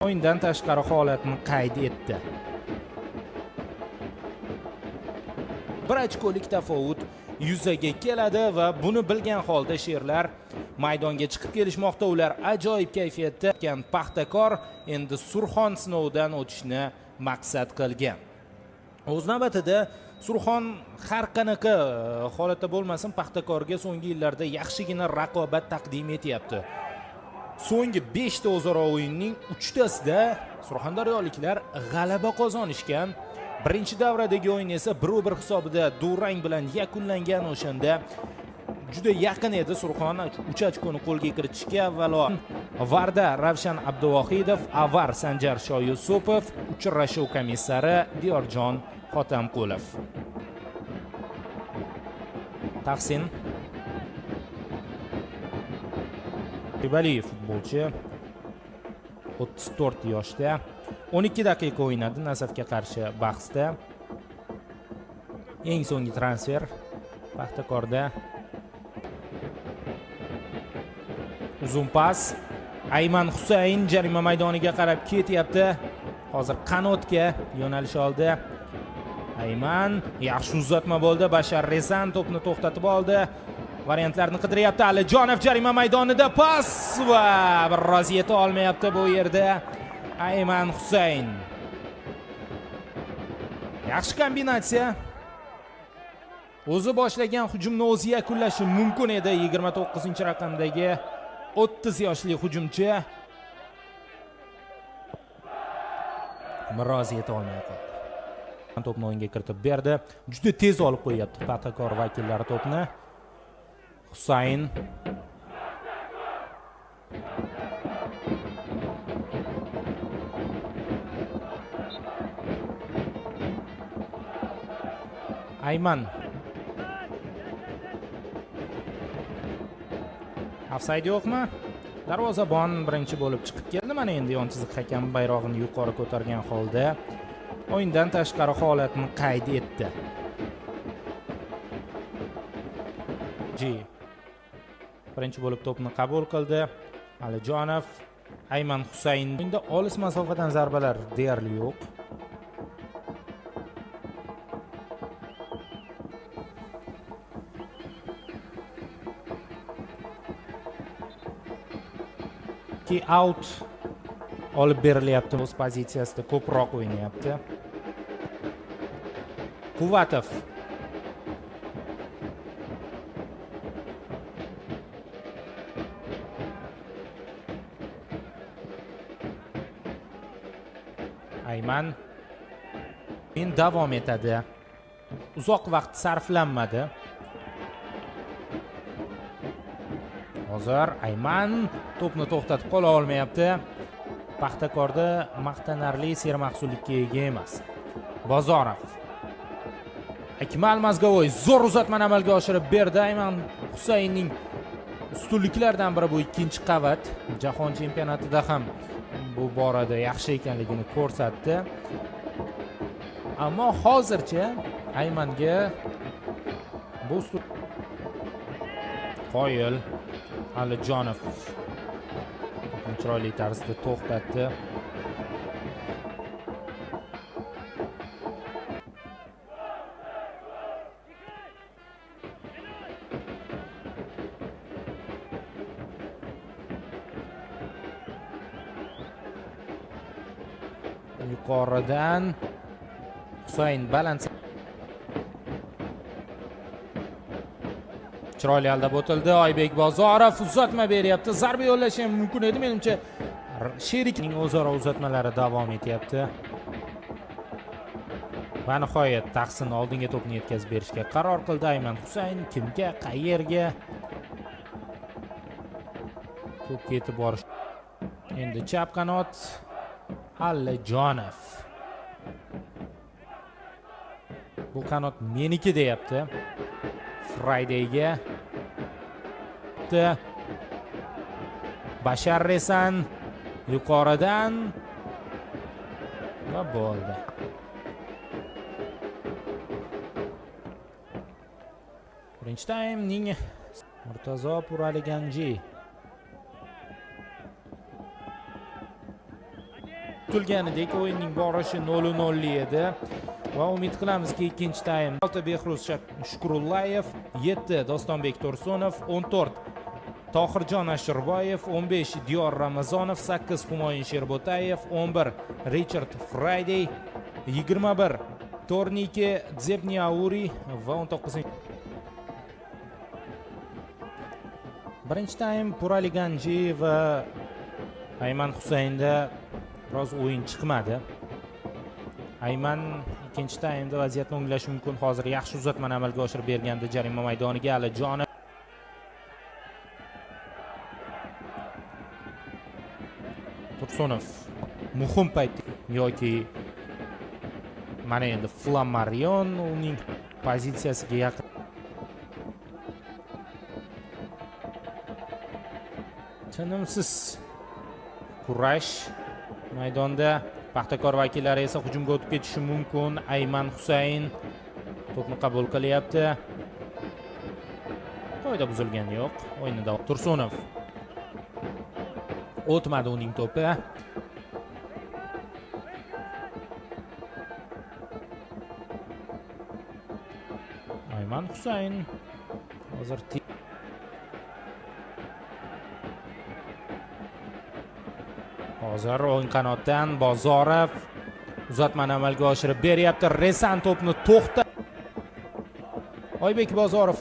o'yindan tashqari holatni qayd etdi. Bir ochkolik tafovut yuzaga keladi va buni bilgan holda sherlar maydonga chiqib kelishmoqda. Ular ajoyib kayfiyatda ekan. Paxtakor endi Surxon sinovidan o'tishni maqsad qilgan. O'z navbatida Surxon har qanaqa holatda bo'lmasin Paxtakorga so'nggi yillarda yaxshigina raqobat taqdim etyapti. So'nggi 5 ta o'zaro o'yinning 3 tasida surxondaryoliklar g'alaba qozonishgan. Birinchi davradagi o'yin esa 1-1 hisobida durang bilan yakunlangan. O'shanda juda yaqin edi Surxon 3 ochkoni qo'lga kiritishga. Avvalo Varda Ravshan Abduvohidov, Avar Sanjar Shoyusupov, uchrashuv komissari Diyorjon Xotamqulov. Tahsin Ribaliyev futbolchi 34 yoshda 12 daqiqa o'ynadi Nasafga qarshi bahsda. Eng so'nggi transfer Paxtakorda. Uzun pas. Ayman Husayn jarima maydoniga qarab ketyapti. Hozir qanotga yo'nalish oldi. Ayman yaxshi uzatma bo'ldi. Bashar Rezan to'pni to'xtatib oldi. Variantlarni qidiryapti. Alijonov jarima maydonida pas va biroz yeta olmayapti bu yerda Ayman Husayn. Yaxshi kombinatsiya. O'zi boshlagan hujumni o'zi yakunlashi mumkin edi. 29-raqamdagi 30 yoshli hujumchi biroz yeta olmay qoldi. To'pni o'yinga kiritib berdi. Juda tez olib qo'yapti Paxtakor vakillari to'pni. Husayn Ayman ofsayd yo'qmi? Darvozabon birinchi bo'lib chiqib keldi. Mana endi yon chiziq hakam bayrog'ini yuqori ko'targan holda o'yindan tashqari holatni qayd etdi. Birinchi bo'lib to'pni qabul qildi. Alijonov, Ayman Husayn. Endi olis masofadan zarbalar deyarli yo'q. Ki out olib berilyapti. O'z pozitsiyasida ko'proq o'ynayapti. Quvatov Ayman men davom etadi. Uzoq vaqt sarflanmadi. Hozir Ayman to'pni to'xtatib qola olmayapti. Paxtakorda maqtanarli sermahsullikka ega emas. Bozorov. Akmal Mazgavoy zo'r uzatmani amalga oshirib berdi. Ayman Husaynning ustunliklaridan biri bu ikkinchi qavat. Jahon chempionatida ham bu borada yaxshi ekanligini ko'rsatdi. Ammo hozircha Aymanga bu qoyil Alijonov chiroyli tarzda to'xtatdi. Yuqoridan Husayn balans chiroyli aldab o'tildi. Oybek Bozorov uzatma beryapti. Zarba yo'llashi ham mumkin edi. Menimcha sherikning o'zaro uzatmalari davom etyapti. Va nihoyat Tahsin oldinga to'pni yetkazib berishga qaror qildi. Ayman Husayn kimga, qayerga to'pga yetib borish. Endi chap qanot Alijonov. Bu qanot meniki deyapti. Fridayga Bashar Rezan yuqoridan va bo'ldi. Birinchi taymning Murtazo Puraliganji kutilganidek o'yinning borishi 0-0 edi va umid qilamizki ikkinchi taym 6 Behruz Shukurullayev, 7 Dostonbek Tursunov, 14 Tohirjon Ashirboyev, 15 Diyor Ramazonov, 8 Humoyun Sherbotayev, 11 Richard Friday, 21 Tornike Dzebniauri va 19 birinchi taym Purali Ganji va Ayman Husaynda biroz o'yin chiqmadi. Ayman ikkinchi taymda vaziyatni o'nglashi mumkin. Hozir yaxshi uzatmani amalga oshirib bergandi jarima maydoniga Alijonov. Tursunov muhim paytda yoki mana endi Flammarion uning pozitsiyasiga yaqin. Tinimsiz kurash maydonda. Paxtakor vakillari esa hujumga o'tib ketishi mumkin. Ayman Husayn to'pni qabul qilyapti. Qoida buzilgani yo'q. O'yinda Tursunov o'tmadi uning to'pi. Ayman Husayn hozir o'ng qanotdan Bozorov uzatmani amalga oshirib beryapti. Resan to'pni to'xta. Oybek Bozorov